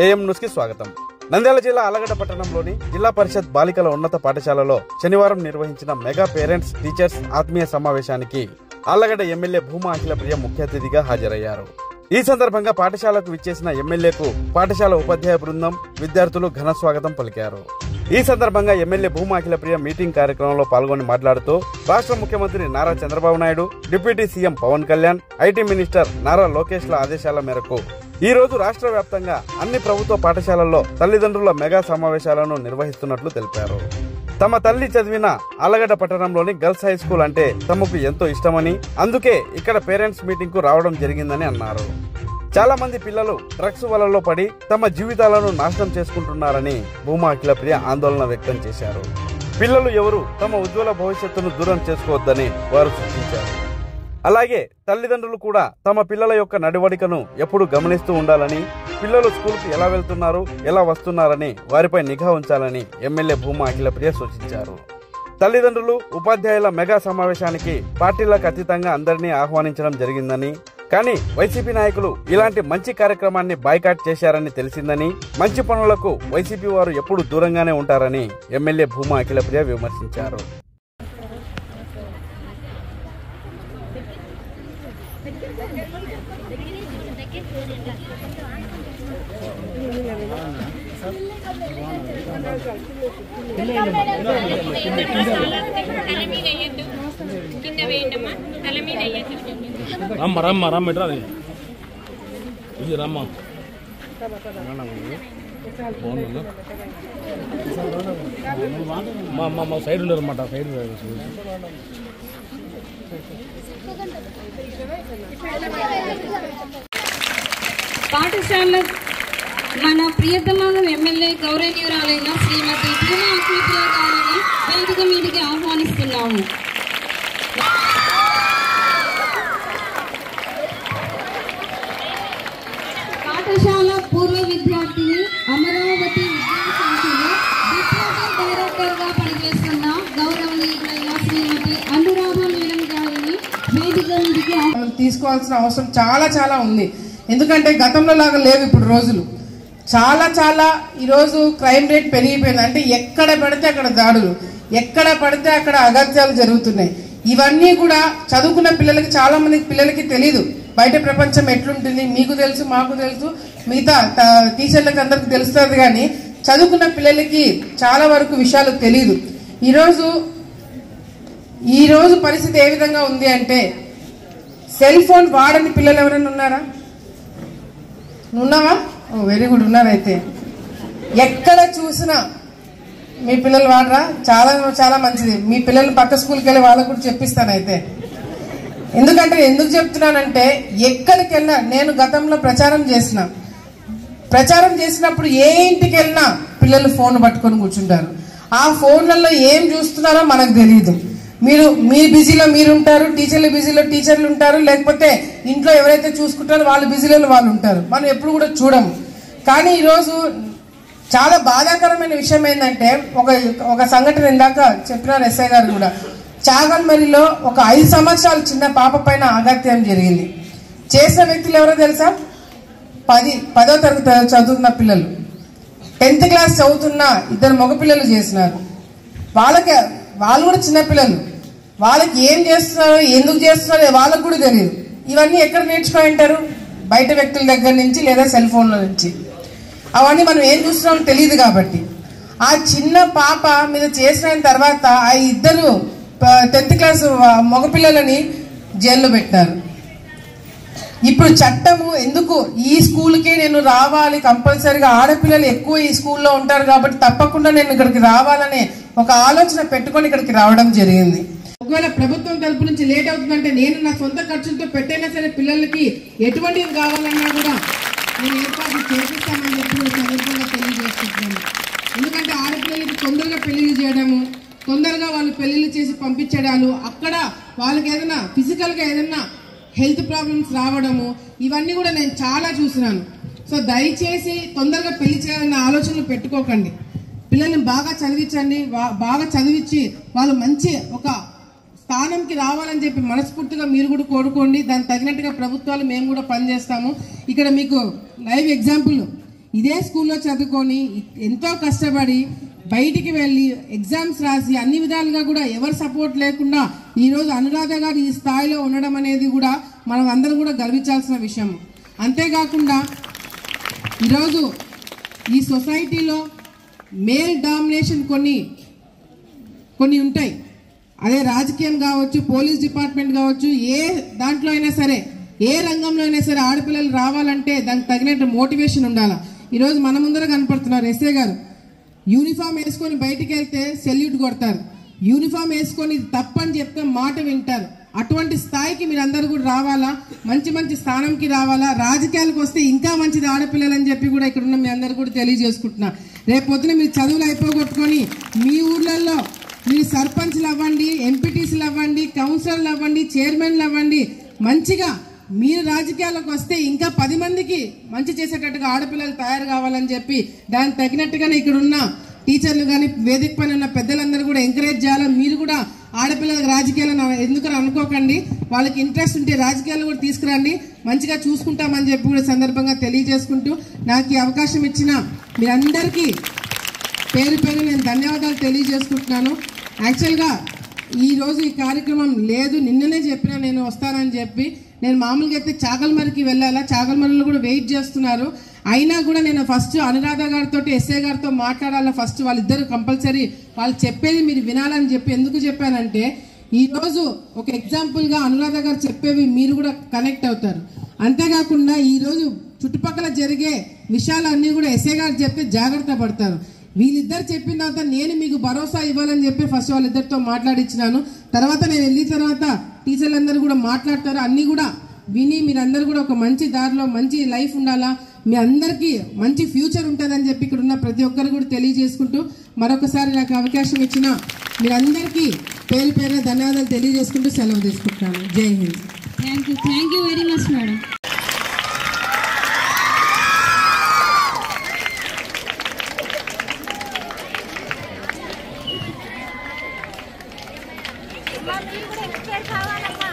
AM news కి స్వాగతం. నంద్యాల జిల్లా ఆళ్లగడ్డ పట్టణంలోని జిల్లా పరిషత్ బాలికల ఉన్నత పాఠశాలలో శనివారం నిర్వహించిన మెగా పేరెంట్స్ టీచర్స్ ఆత్మీయ సమావేశానికి ఆళ్లగడ్డ ఎమ్మెల్యే భూమా అఖిలప్రియ ముఖ్య అతిథిగా హాజరయ్యారు. ఈ సందర్భంగా పాఠశాలకు విచ్చేసిన ఎమ్మెల్యేకు పాఠశాల ఉపాధ్యాయ బృందం, విద్యార్థులు ఘన స్వాగతం పలికారు. ఈ సందర్భంగా ఎమ్మెల్యే భూమా అఖిలప్రియ మీటింగ్ కార్యక్రమంలో పాల్గొని మాట్లాడుతూ రాష్ట్ర ముఖ్యమంత్రి Nara Chandrababu Naidu, deputy CM Pawan Kalyan, IT minister Nara లోకేష్ల ఆదేశాల మేరకు ఈ రోజు రాష్ట్ర వ్యాప్తంగా అన్ని ప్రభుత్వ పాఠశాలల్లో తల్లిదండ్రుల మెగా సమావేశాలను నిర్వహిస్తున్నట్లు తెలిపారు. తమ తల్లి చదివిన ఆళ్లగడ్డ పట్టణంలోని గర్ల్స్ హై స్కూల్ అంటే తమకు ఎంతో ఇష్టమని, అందుకే ఇక్కడ పేరెంట్స్ మీటింగ్ కు రావడం జరిగిందని అన్నారు. చాలా మంది పిల్లలు డ్రగ్స్ వలలో పడి తమ జీవితాలను నాశనం చేసుకుంటున్నారని భూమా అఖిలప్రియ ఆందోళన వ్యక్తం చేశారు. పిల్లలు ఎవరు తమ ఉజ్వల భవిష్యత్తును దూరం చేసుకోవద్దని వారు సూచించారు. అలాగే తల్లిదండ్రులు కూడా తమ పిల్లల యొక్క నడవడికను ఎప్పుడు గమనిస్తూ ఉండాలని, పిల్లలు స్కూల్కి ఎలా వెళ్తున్నారు, ఎలా వస్తున్నారని వారిపై నిఘా ఉంచాలని ఎమ్మెల్యే భూమా అఖిలప్రియ సూచించారు. తల్లిదండ్రులు, ఉపాధ్యాయుల మెగా సమావేశానికి పార్టీలకు అతీతంగా అందరినీ ఆహ్వానించడం జరిగిందని, కానీ వైసీపీ నాయకులు ఇలాంటి మంచి కార్యక్రమాన్ని బాయ్కాట్ చేశారని తెలిసిందని, మంచి పనులకు వైసీపీ వారు ఎప్పుడు దూరంగానే ఉంటారని ఎమ్మెల్యే భూమా అఖిలప్రియ విమర్శించారు. సైడ్ ఉండరన్నమాట. సైడ్ పాఠశాల మన ప్రియతమ ఎమ్మెల్యే గౌరవనీయురాలైన శ్రీమతి భూమా అఖిలప్రియ గారిని వేదిక మీదకి ఆహ్వానిస్తున్నాము. పాఠశాల పూర్వ విద్యార్థిని, అమరావతి విద్యాశాఖలో డిప్యూటీ డైరెక్టర్ గా పనిచేస్తున్న గౌరవనీయులైన శ్రీమతి అనురాధ మేడం గారిని వేదిక మీదకి తీసుకోవాల్సిన అవసరం చాలా ఉంది. ఎందుకంటే గతంలో లాగా లేవు ఇప్పుడు రోజులు. చాలా ఈరోజు క్రైమ్ రేట్ పెరిగిపోయింది. అంటే ఎక్కడ పడితే అక్కడ దాడులు, ఎక్కడ పడితే అక్కడ అగత్యాలు జరుగుతున్నాయి. ఇవన్నీ కూడా చదువుకున్న పిల్లలకి, చాలా మంది పిల్లలకి తెలీదు బయట ప్రపంచం ఎట్లుంటుంది. మీకు తెలుసు, మాకు తెలుసు, మిగతా టీచర్లకు అందరికి తెలుస్తుంది, కానీ చదువుకున్న పిల్లలకి చాలా వరకు విషయాలు తెలీదు. ఈరోజు పరిస్థితి ఏ విధంగా ఉంది అంటే, సెల్ ఫోన్ వాడని పిల్లలు ఎవరైనా ఉన్నారా? ఉన్నావా? ఓ వెరీ గుడ్, ఉన్నారైతే. ఎక్కడ చూసినా మీ పిల్లలు వాడరా? చాలా మంచిది. మీ పిల్లలు పక్క స్కూల్కి వెళ్ళి వాళ్ళకు కూడా చెప్పిస్తాను అయితే. ఎందుకు చెప్తున్నానంటే, ఎక్కడికి వెళ్ళినా నేను గతంలో ప్రచారం చేసినప్పుడు ఏ ఇంటికి వెళ్ళినా పిల్లలు ఫోన్ పట్టుకొని కూర్చుంటారు. ఆ ఫోన్లలో ఏం చూస్తున్నారో మనకు తెలియదు. మీ బిజీలో మీరు ఉంటారు, టీచర్లు బిజీలో టీచర్లు ఉంటారు, లేకపోతే ఇంట్లో ఎవరైతే చూసుకుంటారో వాళ్ళు బిజీలో వాళ్ళు ఉంటారు. మనం ఎప్పుడు కూడా చూడము. కానీ ఈరోజు చాలా బాధాకరమైన విషయం ఏంటంటే, ఒక సంఘటన ఇందాక చెప్పినారు ఎస్ఐ గారు కూడా. చాగల్మరిలో ఒక 5 సంవత్సరాల చిన్న పాప పైన అగత్యం జరిగింది. చేసిన వ్యక్తులు ఎవరో తెలుసా? 10వ తరగతి చదువుతున్న పిల్లలు, 10th క్లాస్ చదువుతున్న 2 మగపిల్లలు చేసినారు. వాళ్ళు కూడా చిన్నపిల్లలు. వాళ్ళకి ఏం చేస్తున్నారో, ఎందుకు చేస్తున్నారో వాళ్ళకు కూడా తెలియదు. ఇవన్నీ ఎక్కడ నేర్చుకుని ఉంటారు? బయట వ్యక్తుల దగ్గర నుంచి, లేదా సెల్ ఫోన్ల నుంచి. అవన్నీ మనం ఏం చూస్తున్నామో తెలియదు. కాబట్టి ఆ చిన్న పాప మీద చేసిన తర్వాత ఆ 2 10th క్లాస్ మగపిల్లలని జైల్లో పెట్టారు. ఇప్పుడు చట్టము ఎందుకు ఈ స్కూల్కే నేను రావాలి, కంపల్సరీగా ఆడపిల్లలు ఎక్కువ ఈ స్కూల్లో ఉంటారు కాబట్టి తప్పకుండా నేను ఇక్కడికి రావాలనే ఒక ఆలోచన పెట్టుకొని ఇక్కడికి రావడం జరిగింది. ఒకవేళ ప్రభుత్వం తరపు నుంచి లేట్ అవుతుందంటే నేను నా సొంత ఖర్చులతో పెట్టైనా సరే పిల్లలకి ఎటువంటిది కావాలన్నా కూడా నేను ఏర్పాటు చేపిస్తానని చెప్పి సందర్భంగా తెలియజేస్తున్నాను. ఎందుకంటే ఆడపిల్లలకి తొందరగా పెళ్లిళ్ళు చేయడము, తొందరగా వాళ్ళు పెళ్లిళ్ళు చేసి పంపించడాలు, అక్కడ వాళ్ళకి ఏదైనా ఫిజికల్గా ఏదైనా హెల్త్ ప్రాబ్లమ్స్ రావడము, ఇవన్నీ కూడా నేను చాలా చూసినాను. సో దయచేసి తొందరగా పెళ్లి చేయాలన్న ఆలోచనలు పెట్టుకోకండి. పిల్లల్ని బాగా చదివించండి. బాగా చదివించి వాళ్ళు మంచి ఒక స్థానంకి రావాలని చెప్పి మనస్ఫూర్తిగా మీరు కూడా కోరుకోండి. దానికి తగినట్టుగా ప్రభుత్వాలు మేము కూడా పనిచేస్తాము. ఇక్కడ మీకు లైవ్ ఎగ్జాంపుల్ ఇదే స్కూల్లో చదువుకొని ఎంతో కష్టపడి బయటికి వెళ్ళి ఎగ్జామ్స్ రాసి అన్ని విధాలుగా కూడా ఎవరు సపోర్ట్ లేకుండా ఈరోజు అనురాధ గారు ఈ స్థాయిలో ఉండడం అనేది కూడా మనం అందరం కూడా గర్వించాల్సిన విషయం. అంతేకాకుండా ఈరోజు ఈ సొసైటీలో మేల్ డామినేషన్ కొన్ని ఉంటాయి. అదే రాజకీయం కావచ్చు, పోలీస్ డిపార్ట్మెంట్ కావచ్చు, ఏ దాంట్లో అయినా సరే, ఏ రంగంలో అయినా సరే ఆడపిల్లలు రావాలంటే దానికి తగినట్టు మోటివేషన్ ఉండాలి. ఈరోజు మన ముందర కనపడుతున్నారు ఎస్ఏ గారు. యూనిఫామ్ వేసుకొని బయటికి వెళ్తే సెల్యూట్ కొడతారు, యూనిఫామ్ వేసుకొని తప్పని చెప్తే మాట వింటారు. అటువంటి స్థాయికి మీరు అందరూ కూడా రావాలా, మంచి మంచి స్థానంకి రావాలా. రాజకీయాలకు వస్తే ఇంకా మంచిది ఆడపిల్లలు అని చెప్పి కూడా ఇక్కడ ఉన్న మీ అందరూ కూడా తెలియజేసుకుంటున్నా. రేపు పొద్దున మీరు చదువులు అయిపోగొట్టుకొని మీ ఊర్లలో మీరు సర్పంచ్లు అవ్వండి, ఎంపీటీసీలు అవ్వండి, కౌన్సిలర్లు అవ్వండి, చైర్మన్లు అవ్వండి. మంచిగా మీరు రాజకీయాలకు వస్తే ఇంకా 10 మందికి మంచి చేసేటట్టుగా ఆడపిల్లలు తయారు కావాలని చెప్పి దానికి తగినట్టుగానే ఇక్కడ ఉన్న టీచర్లు కానీ వేదిక పైన ఉన్న పెద్దలందరూ కూడా ఎంకరేజ్ చేయాలి. మీరు కూడా ఆడపిల్లలకు రాజకీయాలను ఎందుకని అనుకోకండి, వాళ్ళకి ఇంట్రెస్ట్ ఉంటే రాజకీయాలు కూడా తీసుకురండి, మంచిగా చూసుకుంటామని చెప్పి కూడా సందర్భంగా తెలియజేసుకుంటూ నాకు ఈ అవకాశం ఇచ్చిన మీరందరికీ పేరు పేరు నేను ధన్యవాదాలు తెలియజేసుకుంటున్నాను. యాక్చువల్గా ఈరోజు ఈ కార్యక్రమం లేదు, నిన్ననే చెప్పినా నేను వస్తానని చెప్పి. నేను మామూలుగా అయితే చాగల్మరికి వెళ్ళాలా, చాగల్మరిలో కూడా వెయిట్ చేస్తున్నారు. అయినా కూడా నేను ఫస్ట్ అనురాధ గారితో ఎస్ఏ గారితో మాట్లాడాలా. ఫస్ట్ వాళ్ళిద్దరు కంపల్సరీ వాళ్ళు చెప్పేది మీరు వినాలని చెప్పి ఎందుకు చెప్పానంటే, ఈరోజు ఒక ఎగ్జాంపుల్గా అనురాధ గారు చెప్పేవి మీరు కూడా కనెక్ట్ అవుతారు. అంతేకాకుండా ఈరోజు చుట్టుపక్కల జరిగే విషయాలన్నీ కూడా ఎస్ఏ గారు చెప్తే జాగ్రత్త పడతారు. వీళ్ళిద్దరు చెప్పిన తర్వాత నేను మీకు భరోసా ఇవ్వాలని చెప్పి ఫస్ట్ వాళ్ళిద్దరితో మాట్లాడించినాను. తర్వాత నేను వెళ్ళిన తర్వాత టీచర్లందరూ కూడా మాట్లాడతారు. అన్ని కూడా విని మీరందరూ కూడా ఒక మంచి దారిలో మంచి లైఫ్ ఉండాలా, మీ అందరికీ మంచి ఫ్యూచర్ ఉంటుందని చెప్పి ఇక్కడ ఉన్న ప్రతి ఒక్కరు కూడా తెలియజేసుకుంటూ మరొకసారి నాకు అవకాశం ఇచ్చిన మీరందరికీ పేరు పేరున ధన్యవాదాలు తెలియజేసుకుంటూ సెలవు తీసుకుంటున్నాను. జై Hind. Thank you very much madam. మీరు కూడా ఎక్స్పైర్ కావాలమ్మా.